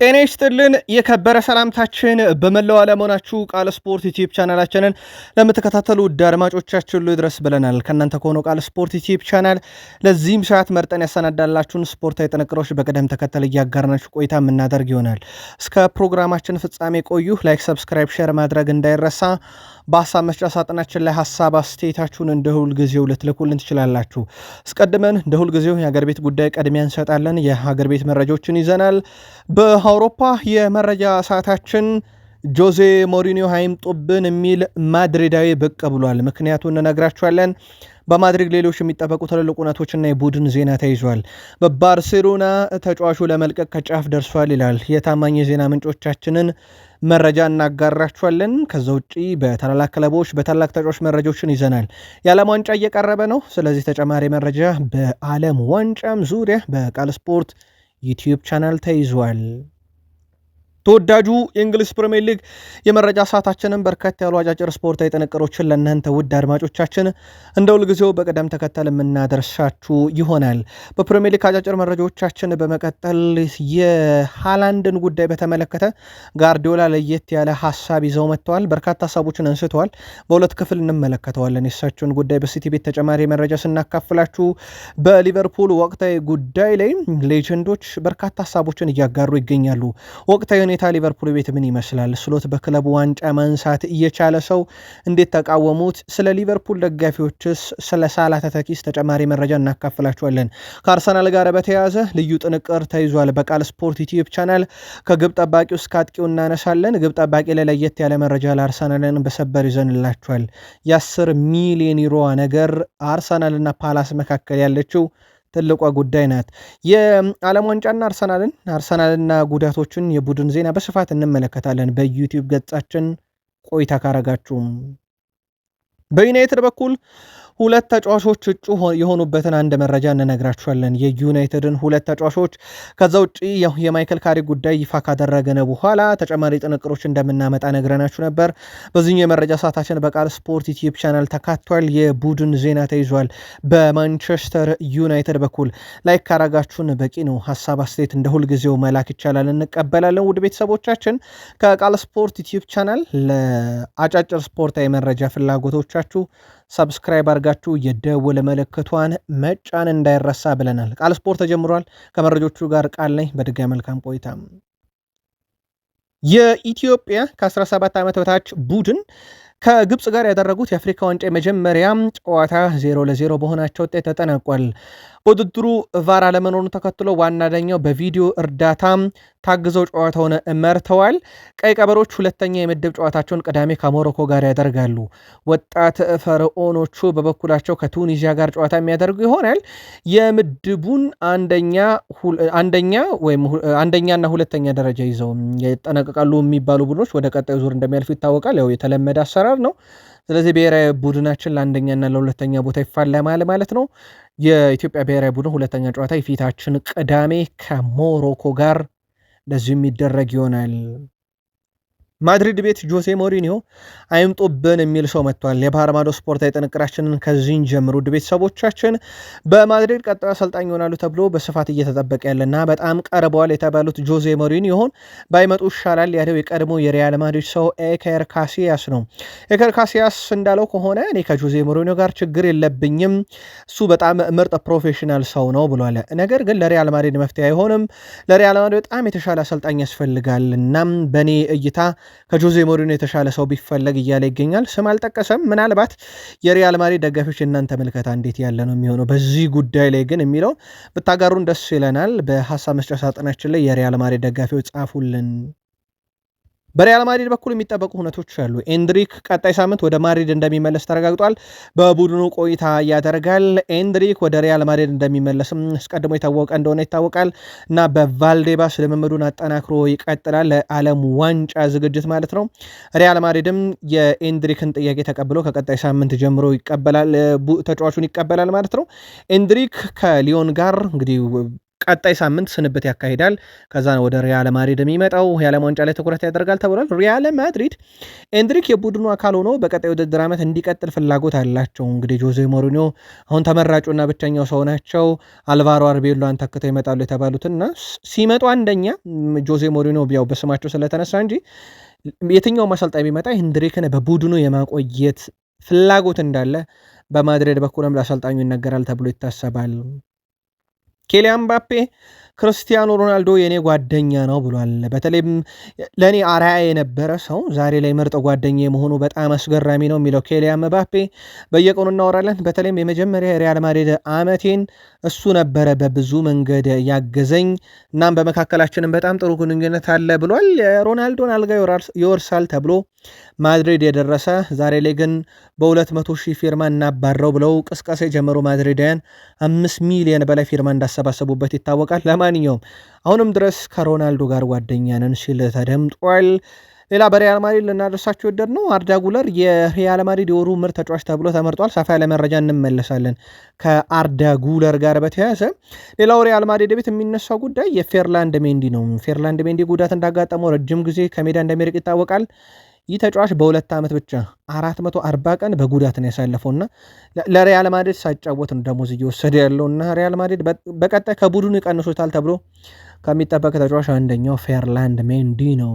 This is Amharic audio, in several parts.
ጤና ይስጥልን የከበረ ሰላምታችን በመላው ዓለም ሆናችሁ ቃል ስፖርት ዩቲዩብ ቻናላችንን ለምትከታተሉ ውድ አድማጮቻችን ሁሉ ይድረስ ብለናል። ከእናንተ ከሆነው ቃል ስፖርት ዩቲዩብ ቻናል ለዚህም ሰዓት መርጠን ያሰናዳላችሁን ስፖርታዊ ጥንቅሮች በቅደም ተከተል እያጋርናችሁ ቆይታ የምናደርግ ይሆናል። እስከ ፕሮግራማችን ፍጻሜ ቆዩ። ላይክ፣ ሰብስክራይብ፣ ሼር ማድረግ እንዳይረሳ። በሀሳብ መስጫ ሳጥናችን ላይ ሀሳብ አስተያየታችሁን እንደ ሁልጊዜው ልትልኩልን ትችላላችሁ። አስቀድመን እንደ ሁልጊዜው የሀገር ቤት ጉዳይ ቀድሚያ እንሰጣለን። የሀገር ቤት መረጃዎችን ይዘናል። በአውሮፓ የመረጃ ሰዓታችን ጆዜ ሞሪኒዮ አይምጡብን የሚል ማድሪዳዊ ብቅ ብሏል። ምክንያቱን እንነግራችኋለን። በማድሪድ ሌሎች የሚጠበቁ ትልልቅ እውነቶችና የቡድን ዜና ተይዟል። በባርሴሎና ተጫዋቹ ለመልቀቅ ከጫፍ ደርሷል ይላል የታማኝ የዜና ምንጮቻችንን መረጃ እናጋራችኋለን። ከዛ ውጪ በታላላቅ ክለቦች በታላቅ ተጫዋች መረጃዎችን ይዘናል። የዓለም ዋንጫ እየቀረበ ነው። ስለዚህ ተጨማሪ መረጃ በዓለም ዋንጫም ዙሪያ በቃል ስፖርት ዩቲዩብ ቻናል ተይዟል። ተወዳጁ የእንግሊዝ ፕሪሚየር ሊግ የመረጃ ሰዓታችንን በርከት ያሉ አጫጭር ስፖርታዊ ጥንቅሮችን ለእናንተ ውድ አድማጮቻችን እንደ ሁልጊዜው በቅደም ተከተል የምናደርሳችሁ ይሆናል። በፕሪሚየር ሊግ አጫጭር መረጃዎቻችን በመቀጠል የሃላንድን ጉዳይ በተመለከተ ጋርዲዮላ ለየት ያለ ሀሳብ ይዘው መጥተዋል። በርካታ ሀሳቦችን አንስተዋል። በሁለት ክፍል እንመለከተዋለን። የሳቸውን ጉዳይ በሲቲ ቤት ተጨማሪ መረጃ ስናካፍላችሁ፣ በሊቨርፑል ወቅታዊ ጉዳይ ላይ ሌጀንዶች በርካታ ሀሳቦችን እያጋሩ ይገኛሉ። ወቅታዊ ሁኔታ ሊቨርፑል ቤት ምን ይመስላል? ስሎት በክለቡ ዋንጫ ማንሳት እየቻለ ሰው እንዴት ተቃወሙት? ስለ ሊቨርፑል ደጋፊዎችስ ስለ ሳላ ተተኪስ ተጨማሪ መረጃ እናካፍላችኋለን። ከአርሰናል ጋር በተያያዘ ልዩ ጥንቅር ተይዟል። በቃል ስፖርት ዩቲዩብ ቻናል ከግብ ጠባቂው እስከ አጥቂው እናነሳለን። ግብ ጠባቂ ላይ ለየት ያለ መረጃ ለአርሰናልን በሰበር ይዘንላችኋል። የ10 ሚሊዮን ዩሮ ነገር አርሰናልና ፓላስ መካከል ያለችው ትልቋ ጉዳይ ናት። የዓለም ዋንጫና አርሰናልና ጉዳቶችን የቡድን ዜና በስፋት እንመለከታለን። በዩቲዩብ ገጻችን ቆይታ ካረጋችሁም በዩናይትድ በኩል ሁለት ተጫዋቾች እጩ የሆኑበትን አንድ መረጃ እንነግራችኋለን። የዩናይትድን ሁለት ተጫዋቾች ከዛ ውጭ የማይክል ካሪክ ጉዳይ ይፋ ካደረገን በኋላ ተጨማሪ ጥንቅሮች እንደምናመጣ ነግረናችሁ ነበር። በዚህኛው የመረጃ ሰዓታችን በቃል ስፖርት ዩቲዩብ ቻናል ተካቷል። የቡድን ዜና ተይዟል። በማንቸስተር ዩናይትድ በኩል ላይክ ካረጋችሁን በቂ ነው። ሀሳብ አስተያየት እንደ ሁልጊዜው መላክ ይቻላል፣ እንቀበላለን። ውድ ቤተሰቦቻችን ከቃል ስፖርት ዩቲዩብ ቻናል ለአጫጭር ስፖርታዊ መረጃ ፍላጎቶቻችሁ ሰብስክራይብ አድርጋችሁ የደወል ምልክቷን መጫን እንዳይረሳ ብለናል። ቃል ስፖርት ተጀምሯል። ከመረጆቹ ጋር ቃል ነኝ። በድጋሚ መልካም ቆይታ። የኢትዮጵያ ከ17 ዓመት በታች ቡድን ከግብፅ ጋር ያደረጉት የአፍሪካ ዋንጫ የመጀመሪያ ጨዋታ 0-0 በሆናቸው ውጤት ተጠናቋል። ውድድሩ ቫር አለመኖሩን ተከትሎ ዋና ዳኛው በቪዲዮ እርዳታ ታግዘው ጨዋታውን መርተዋል። ቀይ ቀበሮች ሁለተኛ የምድብ ጨዋታቸውን ቅዳሜ ከሞሮኮ ጋር ያደርጋሉ። ወጣት ፈርዖኖቹ በበኩላቸው ከቱኒዚያ ጋር ጨዋታ የሚያደርጉ ይሆናል። የምድቡን አንደኛና ሁለተኛ ደረጃ ይዘው ይጠናቀቃሉ የሚባሉ ቡድኖች ወደ ቀጣዩ ዙር እንደሚያልፉ ይታወቃል። ያው የተለመደ አሰራር ነው። ስለዚህ ብሔራዊ ቡድናችን ለአንደኛና ለሁለተኛ ቦታ ይፋለማል ማለት ነው። የኢትዮጵያ ብሔራዊ ቡድን ሁለተኛ ጨዋታ የፊታችን ቅዳሜ ከሞሮኮ ጋር እንደዚሁ የሚደረግ ይሆናል። ማድሪድ ቤት ጆሴ ሞሪኒዮ አይምጡብን የሚል ሰው መጥቷል። የባህር ማዶ ስፖርታዊ ጥንቅራችንን ከዚህን ጀምሩ። ውድ ቤተሰቦቻችን በማድሪድ ቀጣዩ አሰልጣኝ ይሆናሉ ተብሎ በስፋት እየተጠበቀ ያለና በጣም ቀርበዋል የተባሉት ጆዜ ሞሪኒዮ ባይመጡ ይሻላል ያለው የቀድሞ የሪያል ማድሪድ ሰው ኤከር ካሲያስ ነው። ኤከር ካሲያስ እንዳለው ከሆነ እኔ ከጆዜ ሞሪኒዮ ጋር ችግር የለብኝም፣ እሱ በጣም ምርጥ ፕሮፌሽናል ሰው ነው ብሏል። ነገር ግን ለሪያል ማድሪድ መፍትሄ አይሆንም፣ ለሪያል ማድሪድ በጣም የተሻለ አሰልጣኝ ያስፈልጋል። እናም በእኔ እይታ ከጆዜ ሞሪኒዮ የተሻለ ሰው ቢፈለግ እያለ ይገኛል። ስም አልጠቀሰም። ምናልባት የሪያል ማድሪድ ደጋፊዎች እናንተ ምልከታ እንዴት ያለ ነው የሚሆነው በዚህ ጉዳይ ላይ ግን የሚለው ብታጋሩን ደስ ይለናል። በሀሳብ መስጫ ሳጥናችን ላይ የሪያል ማድሪድ ደጋፊዎች ጻፉልን። በሪያል ማድሪድ በኩል የሚጠበቁ ሁነቶች አሉ። ኤንድሪክ ቀጣይ ሳምንት ወደ ማድሪድ እንደሚመለስ ተረጋግጧል። በቡድኑ ቆይታ ያደርጋል። ኤንድሪክ ወደ ሪያል ማድሪድ እንደሚመለስም አስቀድሞ የታወቀ እንደሆነ ይታወቃል እና በቫልዴባስ ልምምዱን አጠናክሮ ይቀጥላል ለዓለም ዋንጫ ዝግጅት ማለት ነው። ሪያል ማድሪድም የኤንድሪክን ጥያቄ ተቀብሎ ከቀጣይ ሳምንት ጀምሮ ተጫዋቹን ይቀበላል ማለት ነው። ኤንድሪክ ከሊዮን ጋር እንግዲህ ቀጣይ ሳምንት ስንብት ያካሂዳል። ከዛ ነው ወደ ሪያል ማድሪድ የሚመጣው። የዓለም ዋንጫ ላይ ትኩረት ያደርጋል ተብሏል። ሪያል ማድሪድ ኤንድሪክ የቡድኑ አካል ሆኖ በቀጣይ ውድድር ዓመት እንዲቀጥል ፍላጎት አላቸው። እንግዲህ ጆዜ ሞሪኒዮ አሁን ተመራጩና ብቸኛው ሰው ናቸው። አልቫሮ አርቤሎን ተክተው ይመጣሉ የተባሉትና ሲመጡ አንደኛ ጆዜ ሞሪኒዮ ያው በስማቸው ስለተነሳ እንጂ የትኛውም አሰልጣኝ ቢመጣ ኤንድሪክን በቡድኑ የማቆየት ፍላጎት እንዳለ በማድሪድ በኩልም ለአሰልጣኙ ይነገራል ተብሎ ይታሰባል። ኬሊያን ምባፔ ክርስቲያኖ ሮናልዶ የኔ ጓደኛ ነው ብሏል። በተለይም ለእኔ አርአያ የነበረ ሰው ዛሬ ላይ ምርጥ ጓደኛ የመሆኑ በጣም አስገራሚ ነው የሚለው ኬሊያን ምባፔ በየቀኑ እናወራለን። በተለይም የመጀመሪያ የሪያል ማድሪድ አመቴን እሱ ነበረ በብዙ መንገድ ያገዘኝ፣ እናም በመካከላችንም በጣም ጥሩ ግንኙነት አለ ብሏል። የሮናልዶን አልጋ ይወርሳል ተብሎ ማድሪድ የደረሰ ዛሬ ላይ ግን በ200,000 ፊርማ እናባረው ብለው ቅስቀሳ የጀመሩ ማድሪዳውያን 5 ሚሊዮን በላይ ፊርማ እንዳሰባሰቡበት ይታወቃል። ለማንኛውም አሁንም ድረስ ከሮናልዶ ጋር ጓደኛ ነን ሲል ተደምጧል። ሌላ በሪያል ማድሪድ ልናደርሳቸው ወደድ ነው አርዳ ጉለር የሪያል ማድሪድ የወሩ ምርጥ ተጫዋች ተብሎ ተመርጧል። ሰፋ ያለ መረጃ እንመለሳለን ከአርዳ ጉለር ጋር በተያያዘ። ሌላው ሪያል ማድሪድ ቤት የሚነሳው ጉዳይ የፌርላንድ ሜንዲ ነው። ፌርላንድ ሜንዲ ጉዳት እንዳጋጠመው ረጅም ጊዜ ከሜዳ እንደሚርቅ ይታወቃል። ይህ ተጫዋች በ2 ዓመት ብቻ 440 ቀን በጉዳት ነው ያሳለፈውና ለሪያል ማድሪድ ሳይጫወት ነው ደሞዝ እየወሰደ ያለውና ሪያል ማድሪድ በቀጣይ ከቡድኑ ይቀንሱታል ተብሎ ከሚጠበቅ ተጫዋች አንደኛው ፌርላንድ ሜንዲ ነው።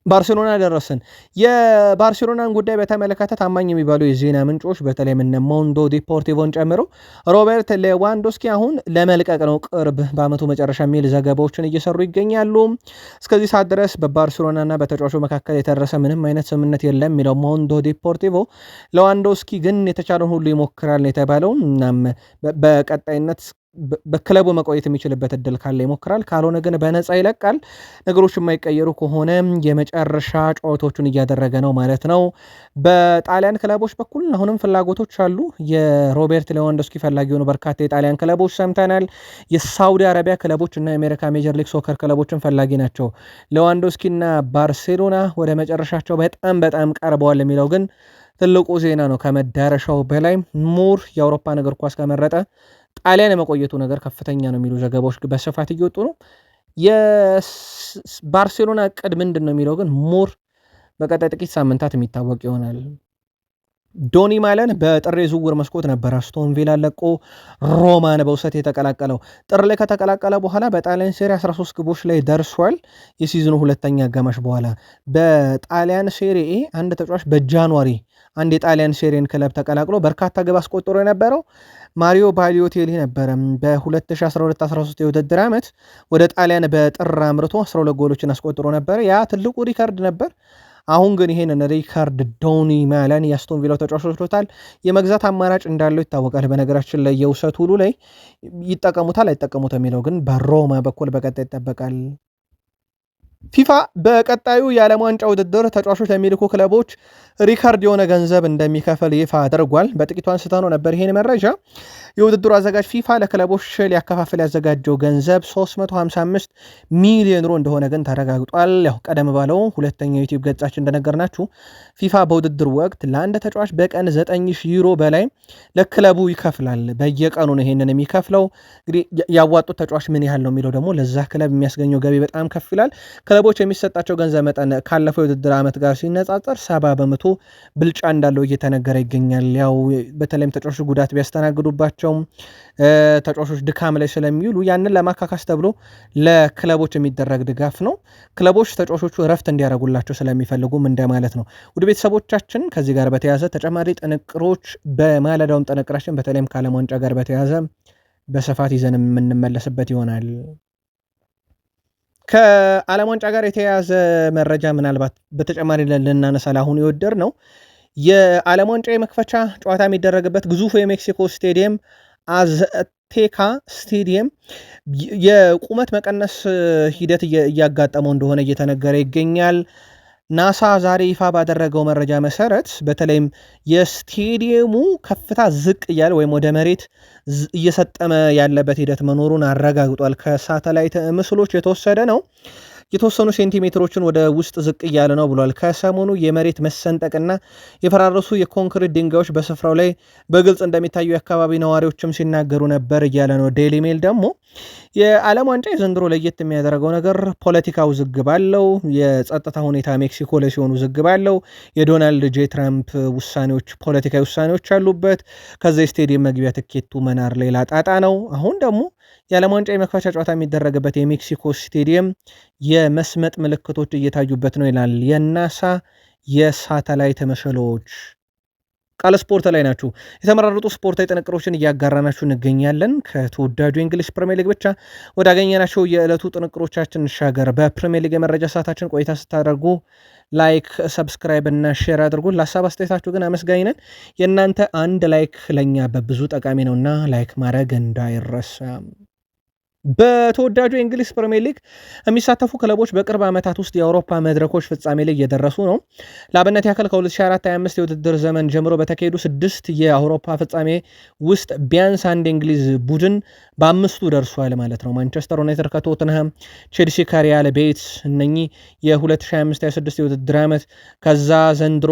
ባርሴሎና ደረስን። የባርሴሎናን ጉዳይ በተመለከተ ታማኝ የሚባሉ የዜና ምንጮች በተለይ እነ ሞንዶ ዲፖርቲቮን ጨምሮ ሮበርት ሌዋንዶስኪ አሁን ለመልቀቅ ነው ቅርብ በአመቱ መጨረሻ የሚል ዘገባዎችን እየሰሩ ይገኛሉ። እስከዚህ ሰዓት ድረስ በባርሴሎናና በተጫዋቹ መካከል የተደረሰ ምንም አይነት ስምምነት የለም የሚለው ሞንዶ ዲፖርቲቮ ሌዋንዶስኪ ግን የተቻለውን ሁሉ ይሞክራል የተባለው እናም በቀጣይነት በክለቡ መቆየት የሚችልበት እድል ካለ ይሞክራል፣ ካልሆነ ግን በነፃ ይለቃል። ነገሮች የማይቀየሩ ከሆነ የመጨረሻ ጨዋታዎቹን እያደረገ ነው ማለት ነው። በጣሊያን ክለቦች በኩል አሁንም ፍላጎቶች አሉ። የሮቤርት ሌዋንዶስኪ ፈላጊ የሆኑ በርካታ የጣሊያን ክለቦች ሰምተናል። የሳውዲ አረቢያ ክለቦች እና የአሜሪካ ሜጀር ሊግ ሶከር ክለቦችን ፈላጊ ናቸው። ሌዋንዶስኪ እና ባርሴሎና ወደ መጨረሻቸው በጣም ቀርበዋል የሚለው ግን ትልቁ ዜና ነው። ከመዳረሻው በላይ ሙር የአውሮፓን እግር ኳስ ከመረጠ ጣሊያን የመቆየቱ ነገር ከፍተኛ ነው የሚሉ ዘገባዎች በስፋት እየወጡ ነው። የባርሴሎና እቅድ ምንድን ነው የሚለው ግን ሙር በቀጣይ ጥቂት ሳምንታት የሚታወቅ ይሆናል። ዶኒ ማለን በጥር የዝውውር መስኮት ነበር አስቶን ቪላ ለቆ ሮማን በውሰት የተቀላቀለው። ጥር ላይ ከተቀላቀለ በኋላ በጣሊያን ሴሪ 13 ግቦች ላይ ደርሷል። የሲዝኑ ሁለተኛ አጋማሽ በኋላ በጣሊያን ሴሪ አንድ ተጫዋች በጃንዋሪ አንድ የጣሊያን ሴሪን ክለብ ተቀላቅሎ በርካታ ግብ አስቆጥሮ የነበረው ማሪዮ ባሊዮቴሊ ነበረ። በ2012-13 የውድድር ዓመት ወደ ጣሊያን በጥር አምርቶ 12 ጎሎችን አስቆጥሮ ነበረ። ያ ትልቁ ሪካርድ ነበር። አሁን ግን ይሄንን ሪካርድ ዶኒ ማለን የአስቶን ቪላው ተጫዋች ወስዶታል። የመግዛት አማራጭ እንዳለው ይታወቃል። በነገራችን ላይ የውሰት ውሉ ላይ ይጠቀሙታል አይጠቀሙት የሚለው ግን በሮማ በኩል በቀጣይ ይጠበቃል። ፊፋ በቀጣዩ የዓለም ዋንጫ ውድድር ተጫዋቾች ለሚልኩ ክለቦች ሪካርድ የሆነ ገንዘብ እንደሚከፍል ይፋ አድርጓል። በጥቂቱ አንስተነው ነበር ይሄን መረጃ። የውድድሩ አዘጋጅ ፊፋ ለክለቦች ሊያከፋፍል ያዘጋጀው ገንዘብ 355 ሚሊዮን ዩሮ እንደሆነ ግን ተረጋግጧል። ያው ቀደም ባለው ሁለተኛው ዩቲዩብ ገጻችን እንደነገርናችሁ ፊፋ በውድድር ወቅት ለአንድ ተጫዋች በቀን 9000 ዩሮ በላይ ለክለቡ ይከፍላል። በየቀኑ ነው ይሄንን የሚከፍለው። እንግዲህ ያዋጡት ተጫዋች ምን ያህል ነው የሚለው ደግሞ ለዛ ክለብ የሚያስገኘው ገቢ በጣም ከፍ ይላል። ክለቦች የሚሰጣቸው ገንዘብ መጠን ካለፈው የውድድር ዓመት ጋር ሲነጻጸር 70% ብልጫ እንዳለው እየተነገረ ይገኛል። ያው በተለይም ተጫዋቾች ጉዳት ቢያስተናግዱባቸው ተጫዋቾች ድካም ላይ ስለሚውሉ ያንን ለማካካስ ተብሎ ለክለቦች የሚደረግ ድጋፍ ነው። ክለቦች ተጫዋቾቹ እረፍት እንዲያደርጉላቸው ስለሚፈልጉም እንደማለት ነው። ውድ ቤተሰቦቻችን ከዚህ ጋር በተያያዘ ተጨማሪ ጥንቅሮች በማለዳውም ጥንቅራችን በተለይም ከዓለም ዋንጫ ጋር በተያያዘ በስፋት ይዘን የምንመለስበት ይሆናል። ከዓለም ዋንጫ ጋር የተያያዘ መረጃ ምናልባት በተጨማሪ ልናነሳ ለአሁኑ የወደር ነው። የዓለም ዋንጫ የመክፈቻ ጨዋታ የሚደረግበት ግዙፉ የሜክሲኮ ስቴዲየም አዝቴካ ስቴዲየም የቁመት መቀነስ ሂደት እያጋጠመው እንደሆነ እየተነገረ ይገኛል። ናሳ ዛሬ ይፋ ባደረገው መረጃ መሰረት በተለይም የስቴዲየሙ ከፍታ ዝቅ እያለ ወይም ወደ መሬት እየሰጠመ ያለበት ሂደት መኖሩን አረጋግጧል። ከሳተላይት ምስሎች የተወሰደ ነው። የተወሰኑ ሴንቲሜትሮችን ወደ ውስጥ ዝቅ እያለ ነው ብሏል። ከሰሞኑ የመሬት መሰንጠቅና የፈራረሱ የኮንክሪት ድንጋዮች በስፍራው ላይ በግልጽ እንደሚታዩ የአካባቢ ነዋሪዎችም ሲናገሩ ነበር እያለ ነው። ዴይሊ ሜል ደግሞ የዓለም ዋንጫ የዘንድሮ ለየት የሚያደርገው ነገር ፖለቲካ ውዝግብ አለው። የጸጥታ ሁኔታ ሜክሲኮ ላይ ሲሆን ውዝግብ አለው። የዶናልድ ጄ ትራምፕ ውሳኔዎች፣ ፖለቲካዊ ውሳኔዎች አሉበት። ከዛ የስቴዲየም መግቢያ ትኬቱ መናር ሌላ ጣጣ ነው። አሁን ደግሞ የዓለም ዋንጫ የመክፈቻ ጨዋታ የሚደረግበት የሜክሲኮ ስቴዲየም የመስመጥ ምልክቶች እየታዩበት ነው ይላል የናሳ የሳተላይት ምስሎች። ቃል ስፖርት ላይ ናችሁ። የተመራረጡ ስፖርታዊ ጥንቅሮችን እያጋራናችሁ እንገኛለን። ከተወዳጁ የእንግሊዝ ፕሪሚየር ሊግ ብቻ ወዳገኘናቸው የዕለቱ ጥንቅሮቻችን እንሻገር። በፕሪሚየር ሊግ የመረጃ ሰዓታችን ቆይታ ስታደርጉ ላይክ፣ ሰብስክራይብ እና ሼር አድርጉን። ለሀሳብ አስተያየታችሁ ግን አመስጋኝ ነን። የእናንተ አንድ ላይክ ለእኛ በብዙ ጠቃሚ ነውና ላይክ ማድረግ እንዳይረሳም። በተወዳጁ የእንግሊዝ ፕሪሚየር ሊግ የሚሳተፉ ክለቦች በቅርብ ዓመታት ውስጥ የአውሮፓ መድረኮች ፍጻሜ ላይ እየደረሱ ነው። ለአብነት ያክል ከ2024/25 የውድድር ዘመን ጀምሮ በተካሄዱ 6 የአውሮፓ ፍጻሜ ውስጥ ቢያንስ አንድ የእንግሊዝ ቡድን በአምስቱ ደርሷል ማለት ነው። ማንቸስተር ዩናይትድ ከቶትንሃም፣ ቼልሲ ከሪያል ቤትስ እነኚህ የ2025/26 የውድድር ዓመት፣ ከዛ ዘንድሮ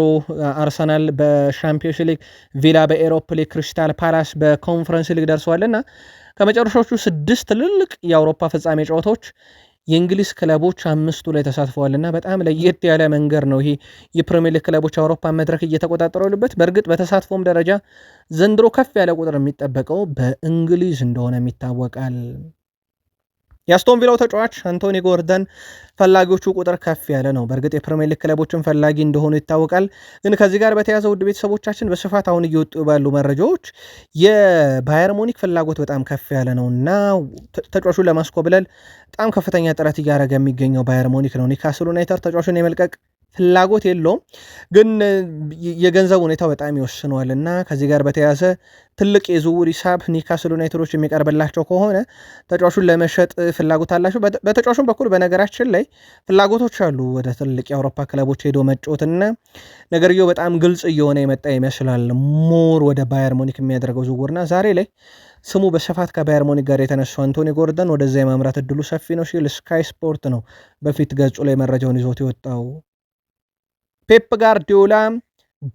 አርሰናል በሻምፒዮንስ ሊግ፣ ቪላ በኤሮፕ ሊግ፣ ክሪስታል ፓላስ በኮንፈረንስ ሊግ ደርሰዋልና ከመጨረሻዎቹ 6 ትልልቅ የአውሮፓ ፍጻሜ ጨዋታዎች የእንግሊዝ ክለቦች አምስቱ ላይ ተሳትፈዋልና በጣም ለየት ያለ መንገድ ነው ይሄ የፕሪሚየር ሊግ ክለቦች አውሮፓ መድረክ እየተቆጣጠሩ ያሉበት። በእርግጥ በተሳትፎም ደረጃ ዘንድሮ ከፍ ያለ ቁጥር የሚጠበቀው በእንግሊዝ እንደሆነ ይታወቃል። የአስቶን ቪላው ተጫዋች አንቶኒ ጎርደን ፈላጊዎቹ ቁጥር ከፍ ያለ ነው። በእርግጥ የፕሪሚየር ሊግ ክለቦችን ፈላጊ እንደሆኑ ይታወቃል። ግን ከዚህ ጋር በተያያዘ ውድ ቤተሰቦቻችን በስፋት አሁን እየወጡ ባሉ መረጃዎች የባየር ሙኒክ ፍላጎት በጣም ከፍ ያለ ነው እና ተጫዋቹን ለማስኮብለል በጣም ከፍተኛ ጥረት እያደረገ የሚገኘው ባየር ሙኒክ ነው። ኒውካስል ዩናይትድ ተጫዋቹን የመልቀቅ ፍላጎት የለውም፣ ግን የገንዘብ ሁኔታው በጣም ይወስነዋል እና ከዚህ ጋር በተያያዘ ትልቅ የዝውውር ሂሳብ ኒውካስል ዩናይትዶች የሚቀርብላቸው ከሆነ ተጫዋቹን ለመሸጥ ፍላጎት አላቸው። በተጫዋቹም በኩል በነገራችን ላይ ፍላጎቶች አሉ ወደ ትልቅ የአውሮፓ ክለቦች ሄዶ መጫወትና ነገርየው በጣም ግልጽ እየሆነ የመጣ ይመስላል። ሞር ወደ ባየር ሙኒክ የሚያደርገው ዝውውርና ዛሬ ላይ ስሙ በስፋት ከባየር ሙኒክ ጋር የተነሳው አንቶኒ ጎርደን ወደዛ የማምራት እድሉ ሰፊ ነው ሲል ስካይ ስፖርት ነው በፊት ገጹ ላይ መረጃውን ይዞት የወጣው። ፔፕ ጋርዲዮላ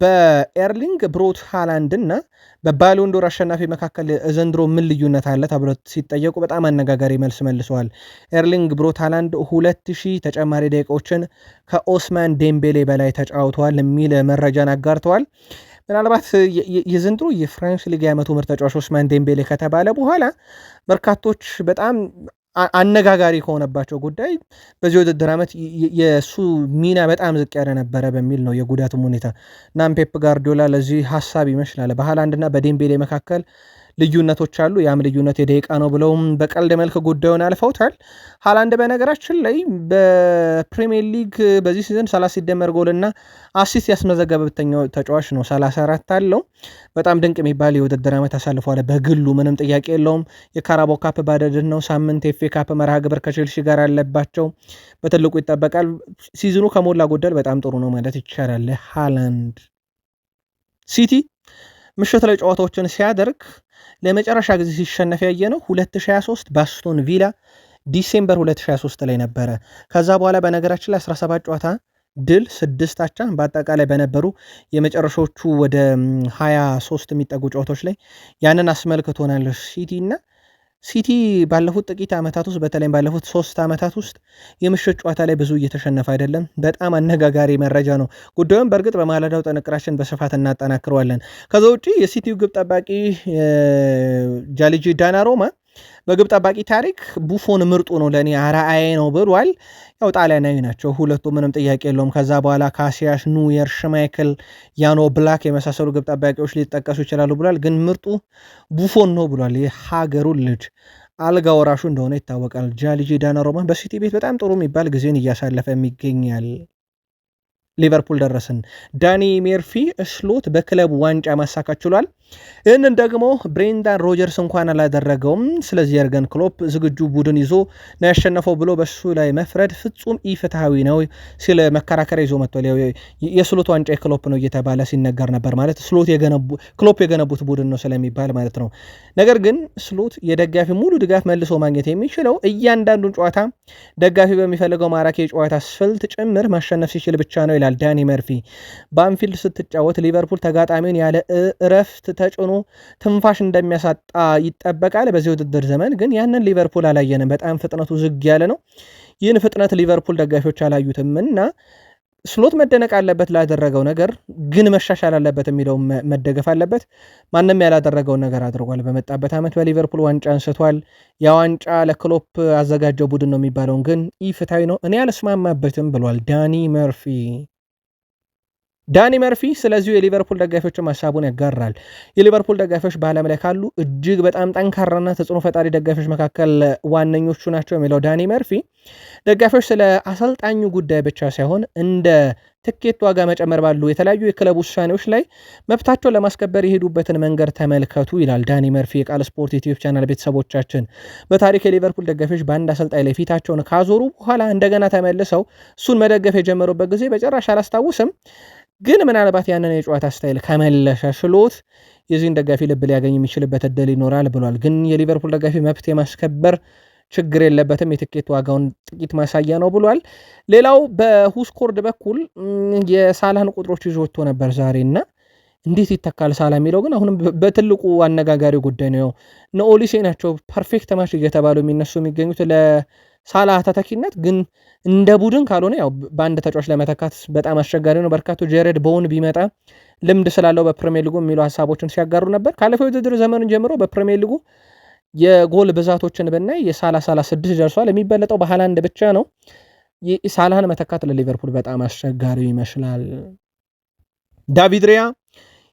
በኤርሊንግ ብሮት ሃላንድ እና በባሎንዶር አሸናፊ መካከል ዘንድሮ ምን ልዩነት አለ ተብሎ ሲጠየቁ በጣም አነጋጋሪ መልስ መልሰዋል። ኤርሊንግ ብሮት ሃላንድ 2000 ተጨማሪ ደቂቃዎችን ከኦስማን ዴምቤሌ በላይ ተጫውተዋል የሚል መረጃን አጋርተዋል። ምናልባት የዘንድሮ የፍራንስ ሊግ የዓመቱ ምርጥ ተጫዋች ኦስማን ዴምቤሌ ከተባለ በኋላ በርካቶች በጣም አነጋጋሪ ከሆነባቸው ጉዳይ በዚህ ውድድር ዓመት የእሱ ሚና በጣም ዝቅ ያለ ነበረ በሚል ነው የጉዳቱም ሁኔታ። እናም ፔፕ ጋርዲዮላ ለዚህ ሀሳብ ይመስላል በሃላንድና በዴምቤሌ መካከል ልዩነቶች አሉ፣ ያም ልዩነት የደቂቃ ነው ብለውም በቀልድ መልክ ጉዳዩን አልፈውታል። ሃላንድ በነገራችን ላይ በፕሪሚየር ሊግ በዚህ ሲዝን 30 ሲደመር ጎልና አሲስት ያስመዘገበ ብቸኛው ተጫዋች ነው። 34 አለው። በጣም ድንቅ የሚባል የውድድር ዓመት አሳልፏል። በግሉ ምንም ጥያቄ የለውም። የካራባኦ ካፕ ባደድን ነው። ሳምንት ኤፍኤ ካፕ መርሃ ግብር ከቼልሲ ጋር አለባቸው፣ በትልቁ ይጠበቃል። ሲዝኑ ከሞላ ጎደል በጣም ጥሩ ነው ማለት ይቻላል። ሃላንድ ሲቲ ምሽት ላይ ጨዋታዎችን ሲያደርግ ለመጨረሻ ጊዜ ሲሸነፍ ያየ ነው 2023 በአስቶን ቪላ ዲሴምበር 2023 ላይ ነበረ። ከዛ በኋላ በነገራችን ላይ 17 ጨዋታ ድል 6 አቻ በአጠቃላይ በነበሩ የመጨረሻዎቹ ወደ 23 የሚጠጉ ጨዋታዎች ላይ ያንን አስመልክቶናል ሲቲ እና ሲቲ ባለፉት ጥቂት ዓመታት ውስጥ በተለይም ባለፉት 3 ዓመታት ውስጥ የምሽት ጨዋታ ላይ ብዙ እየተሸነፈ አይደለም። በጣም አነጋጋሪ መረጃ ነው። ጉዳዩን በእርግጥ በማለዳው ጥንቅራችን በስፋት እናጠናክረዋለን። ከዛ ውጪ የሲቲው ግብ ጠባቂ ጃሊጂ ዳናሮማ በግብ ጠባቂ ታሪክ ቡፎን ምርጡ ነው ለእኔ አርአያ ነው ብሏል። ያው ጣሊያናዊ ናቸው ሁለቱ ምንም ጥያቄ የለውም። ከዛ በኋላ ካሲያስ፣ ኑየር፣ ሽማይክል፣ ያኖ ብላክ የመሳሰሉ ግብ ጠባቂዎች ሊጠቀሱ ይችላሉ ብሏል። ግን ምርጡ ቡፎን ነው ብሏል። የሀገሩን ልጅ አልጋ ወራሹ እንደሆነ ይታወቃል። ጃሊጂ ዳናሮማ በሲቲ ቤት በጣም ጥሩ የሚባል ጊዜን እያሳለፈ ይገኛል። ሊቨርፑል ደረስን። ዳኒ ሜርፊ ስሎት በክለብ ዋንጫ ማሳካት ችሏል። ይህንን ደግሞ ብሬንዳን ሮጀርስ እንኳን አላደረገውም። ስለዚህ የርገን ክሎፕ ዝግጁ ቡድን ይዞ ነው ያሸነፈው ብሎ በሱ ላይ መፍረድ ፍጹም ኢፍትሐዊ ነው ሲል መከራከሪያ ይዞ መጥቷል። የስሎት ዋንጫ የክሎፕ ነው እየተባለ ሲነገር ነበር። ማለት ክሎፕ የገነቡት ቡድን ነው ስለሚባል ማለት ነው። ነገር ግን ስሎት የደጋፊ ሙሉ ድጋፍ መልሶ ማግኘት የሚችለው እያንዳንዱን ጨዋታ ደጋፊ በሚፈልገው ማራኪ የጨዋታ ስልት ጭምር ማሸነፍ ሲችል ብቻ ነው ይላል ዳኒ መርፊ። በአንፊልድ ስትጫወት ሊቨርፑል ተጋጣሚውን ያለ እረፍት ተጭኖ ትንፋሽ እንደሚያሳጣ ይጠበቃል። በዚህ ውድድር ዘመን ግን ያንን ሊቨርፑል አላየንም። በጣም ፍጥነቱ ዝግ ያለ ነው። ይህን ፍጥነት ሊቨርፑል ደጋፊዎች አላዩትም እና ስሎት መደነቅ አለበት ላደረገው ነገር፣ ግን መሻሻል አለበት የሚለው መደገፍ አለበት። ማንም ያላደረገውን ነገር አድርጓል። በመጣበት ዓመት በሊቨርፑል ዋንጫ አንስቷል። ያ ዋንጫ ለክሎፕ አዘጋጀው ቡድን ነው የሚባለውን ግን ኢፍትሐዊ ነው፣ እኔ አልስማማበትም ብሏል ዳኒ መርፊ። ስለዚሁ የሊቨርፑል ደጋፊዎችም ሀሳቡን ያጋራል። የሊቨርፑል ደጋፊዎች በዓለም ላይ ካሉ እጅግ በጣም ጠንካራና ተጽዕኖ ፈጣሪ ደጋፊዎች መካከል ዋነኞቹ ናቸው የሚለው ዳኒ መርፊ ደጋፊዎች ስለ አሰልጣኙ ጉዳይ ብቻ ሳይሆን እንደ ትኬት ዋጋ መጨመር ባሉ የተለያዩ የክለብ ውሳኔዎች ላይ መብታቸውን ለማስከበር የሄዱበትን መንገድ ተመልከቱ ይላል ዳኒ መርፊ። የቃል ስፖርት ዩቲዩብ ቻናል ቤተሰቦቻችን በታሪክ የሊቨርፑል ደጋፊዎች በአንድ አሰልጣኝ ላይ ፊታቸውን ካዞሩ በኋላ እንደገና ተመልሰው እሱን መደገፍ የጀመሩበት ጊዜ በጭራሽ አላስታውስም፣ ግን ምናልባት ያንን የጨዋታ ስታይል ከመለሻሽሎት የዚህን ደጋፊ ልብ ሊያገኝ የሚችልበት እድል ይኖራል ብሏል። ግን የሊቨርፑል ደጋፊ መብት የማስከበር ችግር የለበትም፣ የትኬት ዋጋውን ጥቂት ማሳያ ነው ብሏል። ሌላው በሁስኮርድ በኩል የሳላህን ቁጥሮች ይዞ ወጥቶ ነበር ዛሬ እና እንዴት ይተካል ሳላ የሚለው ግን አሁንም በትልቁ አነጋጋሪ ጉዳይ ነው። ነኦሊሴ ናቸው ፐርፌክት ማች እየተባሉ የሚነሱ የሚገኙት ለሳላ ተተኪነት፣ ግን እንደ ቡድን ካልሆነ ያው በአንድ ተጫዋች ለመተካት በጣም አስቸጋሪ ነው። በርካቶች ጄሬድ ቦውን ቢመጣ ልምድ ስላለው በፕሪሚየር ሊጉ የሚሉ ሀሳቦችን ሲያጋሩ ነበር። ካለፈው የውድድር ዘመኑን ጀምሮ በፕሪሚየር ሊጉ የጎል ብዛቶችን ብናይ የሳላ 36 ደርሷል። የሚበለጠው በሃላንድ ብቻ ነው። ሳላህን መተካት ለሊቨርፑል በጣም አስቸጋሪ ይመስላል። ዳቪድ ሪያ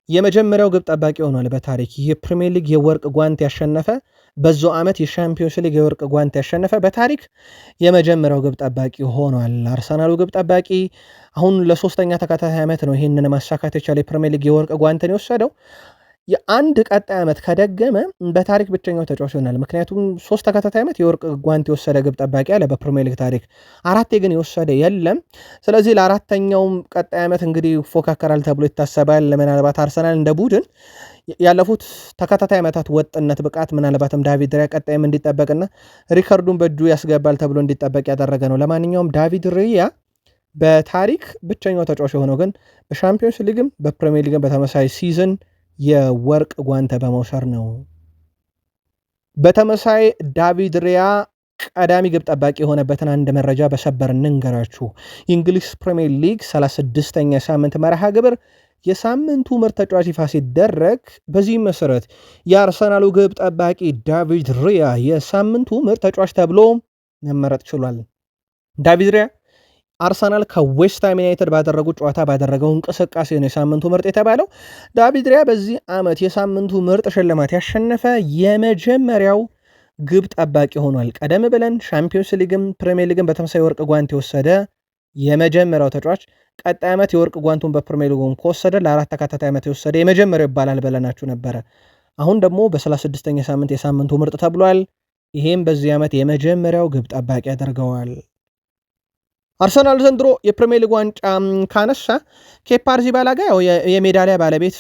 የመጀመሪያው ግብ ጠባቂ ሆኗል በታሪክ የፕሪሚየር ሊግ የወርቅ ጓንት ያሸነፈ፣ በዛው ዓመት የሻምፒዮንስ ሊግ የወርቅ ጓንት ያሸነፈ በታሪክ የመጀመሪያው ግብ ጠባቂ ሆኗል። አርሰናሉ ግብ ጠባቂ አሁን ለሶስተኛ ተከታታይ ዓመት ነው ይህንን ማሳካት የቻለ የፕሪሚየር ሊግ የወርቅ ጓንትን የወሰደው። የአንድ ቀጣይ ዓመት ከደገመ በታሪክ ብቸኛው ተጫዋች ይሆናል። ምክንያቱም 3 ተከታታይ ዓመት የወርቅ ጓንት የወሰደ ግብ ጠባቂ አለ በፕሪሚየር ሊግ ታሪክ፣ 4 ግን የወሰደ የለም። ስለዚህ ለአራተኛውም ቀጣይ ዓመት እንግዲህ ይፎካከራል ተብሎ ይታሰባል። ምናልባት አርሰናል እንደ ቡድን ያለፉት ተከታታይ ዓመታት ወጥነት ብቃት ምናልባትም ዳቪድ ሪያ ቀጣይም እንዲጠበቅና ሪከርዱን በእጁ ያስገባል ተብሎ እንዲጠበቅ ያደረገ ነው። ለማንኛውም ዳቪድ ሪያ በታሪክ ብቸኛው ተጫዋች የሆነው ግን በሻምፒዮንስ ሊግም በፕሪሚየር ሊግም በተመሳሳይ ሲዝን የወርቅ ጓንት በመውሰድ ነው። በተመሳይ ዳቪድ ሪያ ቀዳሚ ግብ ጠባቂ የሆነበትን አንድ መረጃ በሰበር እንንገራችሁ። የእንግሊዝ ፕሪሚየር ሊግ 36ኛ ሳምንት መርሃ ግብር የሳምንቱ ምርጥ ተጫዋች ይፋ ሲደረግ በዚህ መሰረት የአርሰናሉ ግብ ጠባቂ ዳቪድ ሪያ የሳምንቱ ምርጥ ተጫዋች ተብሎ መመረጥ ችሏል። ዳቪድ ሪያ አርሰናል ከዌስትሃም ዩናይትድ ባደረጉት ጨዋታ ባደረገው እንቅስቃሴ ነው የሳምንቱ ምርጥ የተባለው። ዳቪድ ሪያ በዚህ ዓመት የሳምንቱ ምርጥ ሽልማት ያሸነፈ የመጀመሪያው ግብ ጠባቂ ሆኗል። ቀደም ብለን ሻምፒዮንስ ሊግም ፕሪሚየር ሊግም በተመሳሳይ ወርቅ ጓንት የወሰደ የመጀመሪያው ተጫዋች ቀጣይ ዓመት የወርቅ ጓንቱን በፕሪሚየር ሊጉም ከወሰደ ለ4 ተከታታይ ዓመት የወሰደ የመጀመሪያው ይባላል ብለናችሁ ነበረ። አሁን ደግሞ በ36ኛ ሳምንት የሳምንቱ ምርጥ ተብሏል። ይሄም በዚህ ዓመት የመጀመሪያው ግብ ጠባቂ ያደርገዋል። አርሰናል ዘንድሮ የፕሪሚየር ሊግ ዋንጫ ካነሳ ኬፓ አሪዛባላጋ የሜዳሊያ ባለቤት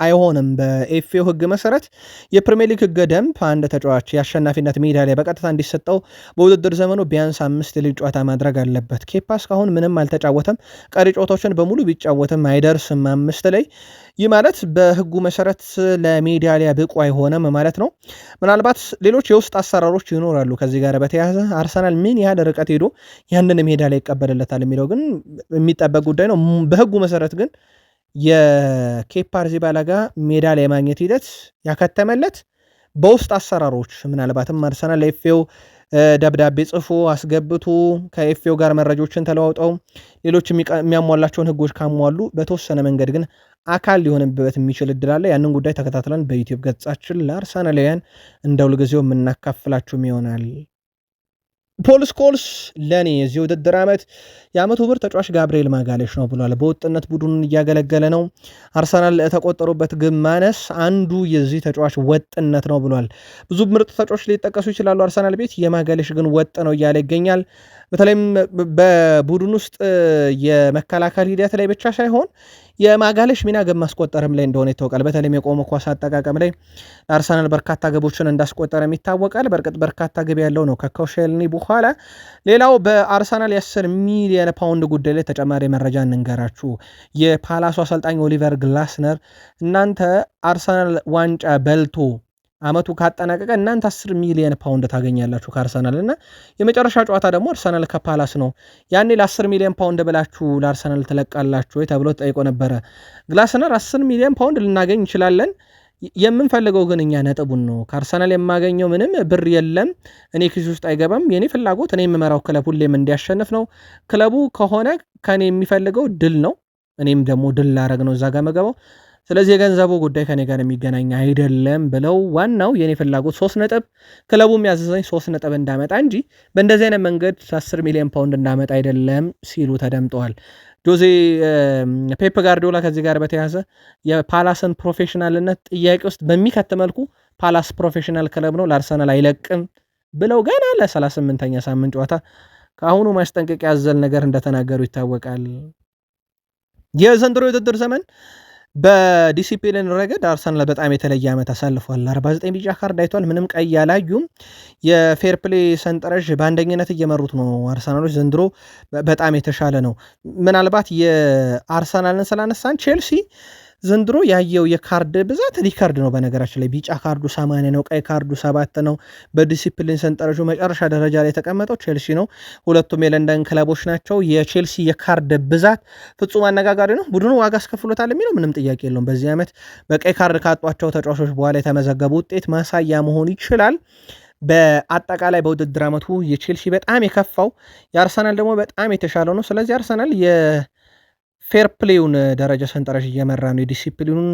አይሆንም። በኤፍኤው ሕግ መሰረት የፕሪሚየር ሊግ ሕገ ደንብ አንድ ተጫዋች የአሸናፊነት ሜዳሊያ በቀጥታ እንዲሰጠው በውድድር ዘመኑ ቢያንስ 5 ሊግ ጨዋታ ማድረግ አለበት። ኬፓ እስካሁን ምንም አልተጫወተም። ቀሪ ጨዋታዎችን በሙሉ ቢጫወትም አይደርስም 5 ላይ። ይህ ማለት በሕጉ መሰረት ለሜዳሊያ ብቁ አይሆንም ማለት ነው። ምናልባት ሌሎች የውስጥ አሰራሮች ይኖራሉ። ከዚህ ጋር በተያያዘ አርሰናል ምን ያህል ርቀት ሄዶ ያንን ሜዳሊያ ይቀበልለታል የሚለው ግን የሚጠበቅ ጉዳይ ነው። በሕጉ መሰረት ግን የኬፓ አሪዛባላጋ ሜዳሊያ የማግኘት ሂደት ያከተመለት በውስጥ አሰራሮች ምናልባትም አርሰናል ለኤፍኤው ደብዳቤ ጽፎ አስገብቶ ከኤፍኤው ጋር መረጃዎችን ተለዋውጠው ሌሎች የሚያሟላቸውን ህጎች ካሟሉ በተወሰነ መንገድ ግን አካል ሊሆንበት የሚችል እድል አለ። ያንን ጉዳይ ተከታትለን በዩቲዩብ ገጻችን ለአርሰናላውያን እንደ ሁልጊዜው የምናካፍላችሁም ይሆናል። ፖል ስኮልስ ለኔ የዚህ ውድድር ዓመት የዓመቱ ምርጥ ተጫዋች ጋብርኤል ማጋሌሽ ነው ብሏል። በወጥነት ቡድኑን እያገለገለ ነው። አርሰናል የተቆጠሩበት ግብ ማነስ አንዱ የዚህ ተጫዋች ወጥነት ነው ብሏል። ብዙ ምርጥ ተጫዋች ሊጠቀሱ ይችላሉ አርሰናል ቤት፣ የማጋሌሽ ግን ወጥ ነው እያለ ይገኛል። በተለይም በቡድን ውስጥ የመከላከል ሂደት ላይ ብቻ ሳይሆን የማጋሌሽ ሚና ግብ ማስቆጠርም ላይ እንደሆነ ይታወቃል። በተለይም የቆመ ኳስ አጠቃቀም ላይ አርሰናል በርካታ ግቦችን እንዳስቆጠረም ይታወቃል። በርግጥ በርካታ ግብ ያለው ነው ከኮሼልኒ በኋላ። ሌላው በአርሰናል የ10 ሚሊዮን ፓውንድ ጉዳይ ላይ ተጨማሪ መረጃ እንንገራችሁ። የፓላሱ አሰልጣኝ ኦሊቨር ግላስነር እናንተ አርሰናል ዋንጫ በልቶ አመቱ ካጠናቀቀ እናንተ 10 ሚሊዮን ፓውንድ ታገኛላችሁ ከአርሰናል እና የመጨረሻ ጨዋታ ደግሞ አርሰናል ከፓላስ ነው። ያኔ ለ10 ሚሊዮን ፓውንድ ብላችሁ ለአርሰናል ትለቃላችሁ ወይ ተብሎ ተጠይቆ ነበረ። ግላስነር 10 ሚሊዮን ፓውንድ ልናገኝ እንችላለን፣ የምንፈልገው ግን እኛ ነጥቡን ነው። ከአርሰናል የማገኘው ምንም ብር የለም፣ እኔ ኪስ ውስጥ አይገባም። የኔ ፍላጎት እኔ የምመራው ክለብ ሁሌም እንዲያሸንፍ ነው። ክለቡ ከሆነ ከኔ የሚፈልገው ድል ነው፣ እኔም ደግሞ ድል ላረግ ነው እዛ ጋር መገባው። ስለዚህ የገንዘቡ ጉዳይ ከኔ ጋር የሚገናኝ አይደለም ብለው ዋናው የኔ ፍላጎት 3 ነጥብ ክለቡ የሚያዘዘኝ 3 ነጥብ እንዳመጣ እንጂ በእንደዚህ አይነት መንገድ 10 ሚሊዮን ፓውንድ እንዳመጣ አይደለም ሲሉ ተደምጠዋል። ጆዜ ፔፕ ጋርዲዮላ ከዚህ ጋር በተያያዘ የፓላስን ፕሮፌሽናልነት ጥያቄ ውስጥ በሚከት መልኩ ፓላስ ፕሮፌሽናል ክለብ ነው ለአርሰናል አይለቅም ብለው ገና ለ38ኛ ሳምንት ጨዋታ ከአሁኑ ማስጠንቀቂያ ያዘል ነገር እንደተናገሩ ይታወቃል። የዘንድሮ የውድድር ዘመን በዲሲፕሊን ረገድ አርሰናል በጣም የተለየ ዓመት አሳልፏል። 49 ቢጫ ካርድ አይቷል። ምንም ቀይ አላዩም። የፌር ፕሌይ ሰንጠረዥ በአንደኝነት እየመሩት ነው አርሰናሎች። ዘንድሮ በጣም የተሻለ ነው። ምናልባት የአርሰናልን ስላነሳን ቼልሲ ዘንድሮ ያየው የካርድ ብዛት ሪካርድ ነው። በነገራችን ላይ ቢጫ ካርዱ 80 ነው፣ ቀይ ካርዱ 7 ነው። በዲሲፕሊን ሰንጠረዡ መጨረሻ ደረጃ ላይ የተቀመጠው ቼልሲ ነው። ሁለቱም የለንደን ክለቦች ናቸው። የቼልሲ የካርድ ብዛት ፍጹም አነጋጋሪ ነው። ቡድኑ ዋጋ አስከፍሎታል የሚለው ምንም ጥያቄ የለውም። በዚህ ዓመት በቀይ ካርድ ካጧቸው ተጫዋቾች በኋላ የተመዘገቡ ውጤት ማሳያ መሆን ይችላል። በአጠቃላይ በውድድር ዓመቱ የቼልሲ በጣም የከፋው፣ የአርሰናል ደግሞ በጣም የተሻለው ነው። ስለዚህ አርሰናል ፌር ፕሌውን ደረጃ ሰንጠረዥ እየመራ ነው። የዲሲፕሊኑን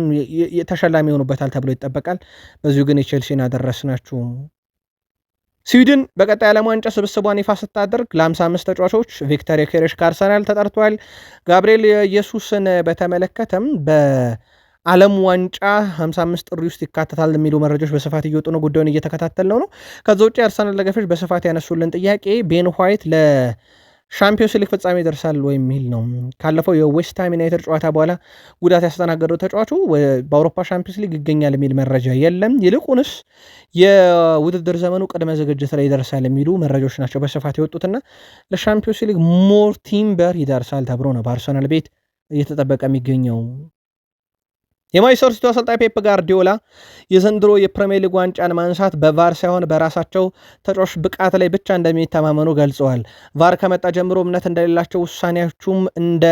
ተሸላሚ ይሆኑበታል ተብሎ ይጠበቃል። በዚሁ ግን የቼልሲን አደረስናችሁ። ስዊድን በቀጣይ ዓለም ዋንጫ ስብስቧን ይፋ ስታደርግ ለ55 ተጫዋቾች ቪክተር ዮኬሬሽ ከአርሰናል ተጠርቷል። ጋብርኤል ኢየሱስን በተመለከተም በዓለም ዋንጫ 55 ጥሪ ውስጥ ይካተታል የሚሉ መረጃዎች በስፋት እየወጡ ነው። ጉዳዩን እየተከታተል ነው። ከዛ ውጭ የአርሰናል ደጋፊዎች በስፋት ያነሱልን ጥያቄ ቤን ዋይት ሻምፒዮንስ ሊግ ፍጻሜ ይደርሳል ወይ የሚል ነው። ካለፈው የዌስትሃም ዩናይትድ ጨዋታ በኋላ ጉዳት ያስተናገደው ተጫዋቹ በአውሮፓ ሻምፒዮንስ ሊግ ይገኛል የሚል መረጃ የለም። ይልቁንስ የውድድር ዘመኑ ቅድመ ዝግጅት ላይ ይደርሳል የሚሉ መረጃዎች ናቸው በስፋት የወጡትና ለሻምፒዮንስ ሊግ ሞር ቲምበር ይደርሳል ተብሎ ነው በአርሰናል ቤት እየተጠበቀ የሚገኘው። የማንቸስተር ሲቲ አሰልጣኝ ፔፕ ጋርዲዮላ የዘንድሮ የፕሪሚየር ሊግ ዋንጫን ማንሳት በቫር ሳይሆን በራሳቸው ተጫዋች ብቃት ላይ ብቻ እንደሚተማመኑ ገልጸዋል። ቫር ከመጣ ጀምሮ እምነት እንደሌላቸው፣ ውሳኔያቸውም እንደ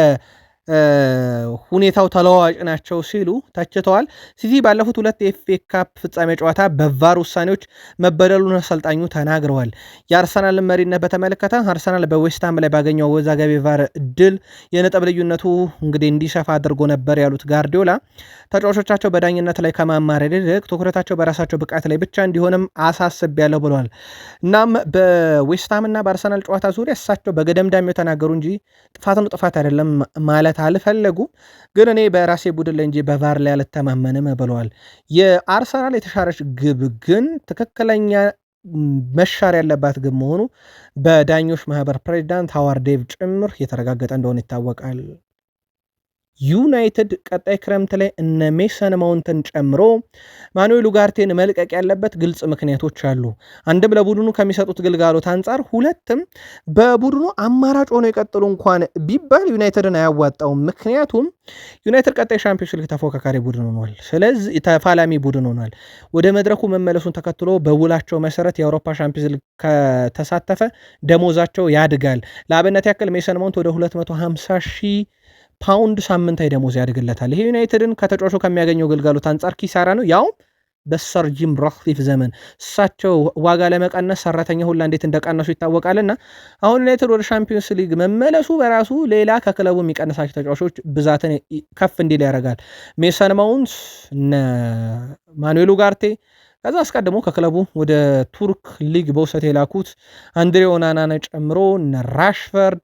ሁኔታው ተለዋዋጭ ናቸው ሲሉ ተችተዋል። ሲቲ ባለፉት 2 የኤፍኤ ካፕ ፍጻሜ ጨዋታ በቫር ውሳኔዎች መበደሉን አሰልጣኙ ተናግረዋል። የአርሰናልን መሪነት በተመለከተ አርሰናል በዌስትሃም ላይ ባገኘው አወዛጋቢ ቫር ድል የነጥብ ልዩነቱ እንግዲህ እንዲሰፋ አድርጎ ነበር ያሉት ጋርዲዮላ ተጫዋቾቻቸው በዳኝነት ላይ ከማማረር ይልቅ ትኩረታቸው በራሳቸው ብቃት ላይ ብቻ እንዲሆንም አሳስቤያለሁ ብለዋል። እናም በዌስትሃም እና በአርሰናል ጨዋታ ዙሪያ እሳቸው በገደምዳሜው ተናገሩ እንጂ ጥፋት ነው ጥፋት አይደለም ማለት አልፈለጉም። ግን እኔ በራሴ ቡድን ላይ እንጂ በቫር ላይ አልተማመንም ብለዋል። የአርሰናል የተሻረች ግብ ግን ትክክለኛ መሻር ያለባት ግብ መሆኑ በዳኞች ማህበር ፕሬዚዳንት ሃዋርድ ዴቭ ጭምር የተረጋገጠ እንደሆነ ይታወቃል። ዩናይትድ ቀጣይ ክረምት ላይ እነ ሜሰን ማውንትን ጨምሮ ማኑኤል ኡጋርቴን መልቀቅ ያለበት ግልጽ ምክንያቶች አሉ። አንድም ለቡድኑ ከሚሰጡት ግልጋሎት አንጻር፣ ሁለትም በቡድኑ አማራጭ ሆኖ የቀጥሉ እንኳን ቢባል ዩናይትድን አያዋጣውም። ምክንያቱም ዩናይትድ ቀጣይ ሻምፒዮንስ ሊግ ተፎካካሪ ቡድን ሆኗል። ስለዚህ ተፋላሚ ቡድን ሆኗል። ወደ መድረኩ መመለሱን ተከትሎ በውላቸው መሰረት የአውሮፓ ሻምፒዮንስ ሊግ ከተሳተፈ ደሞዛቸው ያድጋል። ለአብነት ያክል ሜሰን ማውንት ወደ 250,000 ፓውንድ ሳምንታዊ ደሞዝ ያድግለታል። ይሄ ዩናይትድን ከተጫዋቹ ከሚያገኘው ግልጋሎት አንጻር ኪሳራ ነው። ያው በሰር ጂም ራትክሊፍ ዘመን እሳቸው ዋጋ ለመቀነስ ሰራተኛ ሁላ እንዴት እንደቀነሱ ይታወቃልና አሁን ዩናይትድ ወደ ሻምፒዮንስ ሊግ መመለሱ በራሱ ሌላ ከክለቡ የሚቀንሳቸው ተጫዋቾች ብዛትን ከፍ እንዲል ያደርጋል። ሜሰን ማውንት፣ ማኑኤል ኡጋርቴ ከዛ አስቀድሞ ከክለቡ ወደ ቱርክ ሊግ በውሰት የላኩት አንድሬ ኦናናን ጨምሮ ራሽፈርድ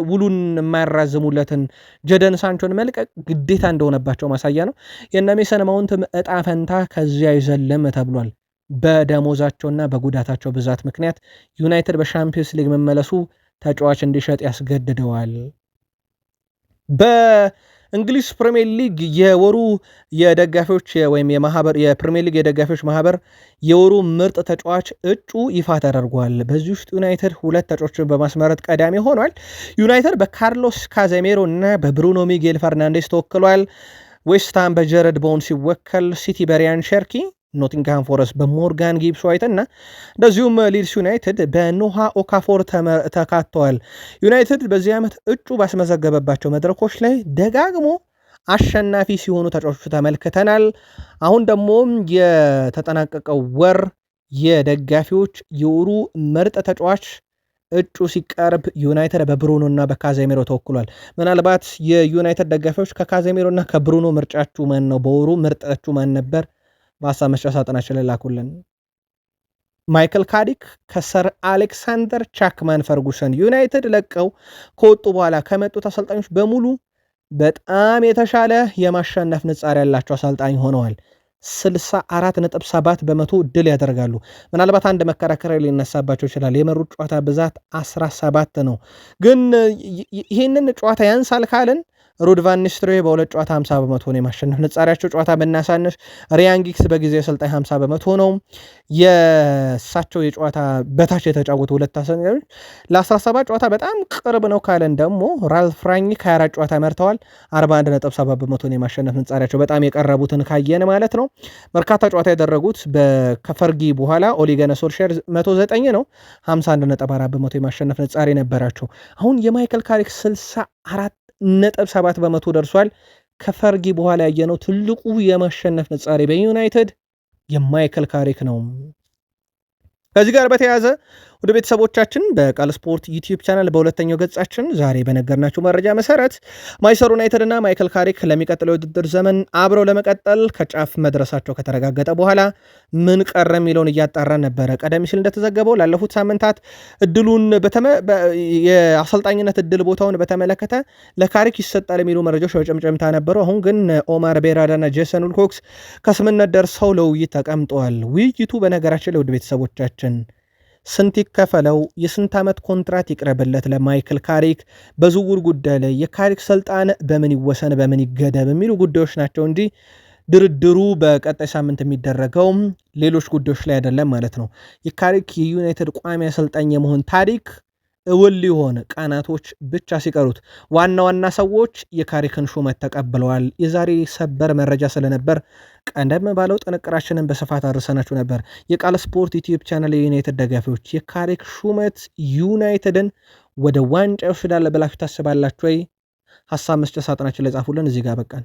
ውሉን የማያራዝሙለትን ጀደን ሳንቾን መልቀቅ ግዴታ እንደሆነባቸው ማሳያ ነው። የነ ሜሰን ማውንትም እጣ ፈንታ ከዚያ አይዘልም ተብሏል። በደሞዛቸውና በጉዳታቸው ብዛት ምክንያት ዩናይትድ በሻምፒዮንስ ሊግ መመለሱ ተጫዋች እንዲሸጥ ያስገድደዋል። በእንግሊዝ ፕሪሚየር ሊግ የወሩ የደጋፊዎች ወይም የፕሪሚየር ሊግ የደጋፊዎች ማህበር የወሩ ምርጥ ተጫዋች እጩ ይፋ ተደርጓል። በዚህ ውስጥ ዩናይትድ 2 ተጫዋቾችን በማስመረጥ ቀዳሚ ሆኗል። ዩናይትድ በካርሎስ ካዜሜሮ እና በብሩኖ ሚጌል ፈርናንዴስ ተወክሏል። ዌስትሃም በጀረድ ቦውን ሲወከል፣ ሲቲ በሪያን ሸርኪ፣ ኖቲንግሃም ፎረስት በሞርጋን ጊብስ ዋይት እና እንደዚሁም ሊድስ ዩናይትድ በኖሃ ኦካፎር ተካተዋል። ዩናይትድ በዚህ ዓመት እጩ ባስመዘገበባቸው መድረኮች ላይ ደጋግሞ አሸናፊ ሲሆኑ ተጫዋቾቹ ተመልክተናል። አሁን ደግሞ የተጠናቀቀው ወር የደጋፊዎች የወሩ ምርጥ ተጫዋች እጩ ሲቀርብ ዩናይትድ በብሩኖ እና በካዜሜሮ ተወክሏል። ምናልባት የዩናይትድ ደጋፊዎች ከካዜሜሮ እና ከብሩኖ ምርጫችሁ ማን ነው? በወሩ ምርጣችሁ ማን ነበር? በሀሳብ መስጫ ሳጥናችን ላይ ላኩልን። ማይክል ካሪክ ከሰር አሌክሳንደር ቻክማን ፈርጉሰን ዩናይትድ ለቀው ከወጡ በኋላ ከመጡት አሰልጣኞች በሙሉ በጣም የተሻለ የማሸነፍ ንጻሪ ያላቸው አሰልጣኝ ሆነዋል። 64.7 በመቶ ድል ያደርጋሉ። ምናልባት አንድ መከራከሪያ ሊነሳባቸው ይችላል። የመሩት ጨዋታ ብዛት 17 ነው። ግን ይህንን ጨዋታ ያንሳል ካልን ሩድ ቫን ኒስትሮይ በሁለት ጨዋታ 50 በመቶ ነው የማሸነፍ ንጻሪያቸው። ጨዋታ ብናሳንስ ሪያን ጊግስ በጊዜ አሰልጣኝ 50 በመቶ ነው። የእሳቸው የጨዋታ በታች የተጫወቱ ሁለት አሰልጣኞች ለ17 ጨዋታ በጣም ቅርብ ነው ካለን ደግሞ ራልፍ ራኒክ 24 ጨዋታ መርተዋል። 41.7 በመቶ ነው የማሸነፍ ንጻሪያቸው። በጣም የቀረቡትን ካየን ማለት ነው። በርካታ ጨዋታ ያደረጉት ከፈርጊ በኋላ ኦሊ ጉናር ሶልሻየር 109 ነው። 51.4 በመቶ የማሸነፍ ንጻሪ ነበራቸው። አሁን የማይክል ካሪክ 64.7 በመቶ ደርሷል። ከፈርጊ በኋላ ያየነው ትልቁ የማሸነፍ ንጻሬ በዩናይትድ የማይክል ካሪክ ነው። ከዚህ ጋር በተያያዘ ወደ ቤተሰቦቻችን በቃል ስፖርት ዩቲዩብ ቻናል በሁለተኛው ገጻችን ዛሬ በነገርናችሁ መረጃ መሰረት ማንቸስተር ዩናይትድ እና ማይክል ካሪክ ለሚቀጥለው የውድድር ዘመን አብረው ለመቀጠል ከጫፍ መድረሳቸው ከተረጋገጠ በኋላ ምን ቀረ የሚለውን እያጣራን ነበረ። ቀደም ሲል እንደተዘገበው ላለፉት ሳምንታት እድሉን የአሰልጣኝነት እድል ቦታውን በተመለከተ ለካሪክ ይሰጣል የሚሉ መረጃዎች በጭምጭምታ ነበሩ። አሁን ግን ኦማር ቤራዳ እና ጄሰን ዊልኮክስ ከስምነት ደርሰው ለውይይት ተቀምጠዋል። ውይይቱ በነገራችን ለውድ ቤተሰቦቻችን ስንት ይከፈለው፣ የስንት ዓመት ኮንትራት ይቅረብለት ለማይክል ካሪክ፣ በዝውውር ጉዳይ ላይ የካሪክ ስልጣን በምን ይወሰን በምን ይገደብ የሚሉ ጉዳዮች ናቸው እንጂ ድርድሩ በቀጣይ ሳምንት የሚደረገው ሌሎች ጉዳዮች ላይ አይደለም ማለት ነው። የካሪክ የዩናይትድ ቋሚ አሰልጣኝ የመሆን ታሪክ እውን ሊሆን ቀናቶች ብቻ ሲቀሩት ዋና ዋና ሰዎች የካሪክን ሹመት ተቀብለዋል። የዛሬ ሰበር መረጃ ስለነበር ቀደም ባለው ጥንቅራችንን በስፋት አድርሰናችሁ ነበር። የቃል ስፖርት ዩቲዩብ ቻናል የዩናይትድ ደጋፊዎች የካሪክ ሹመት ዩናይትድን ወደ ዋንጫ ይወስዳል ብላችሁ ታስባላችሁ ወይ? ሀሳብ መስጫ ሳጥናችን ላይ ጻፉልን። እዚህ ጋር በቃን።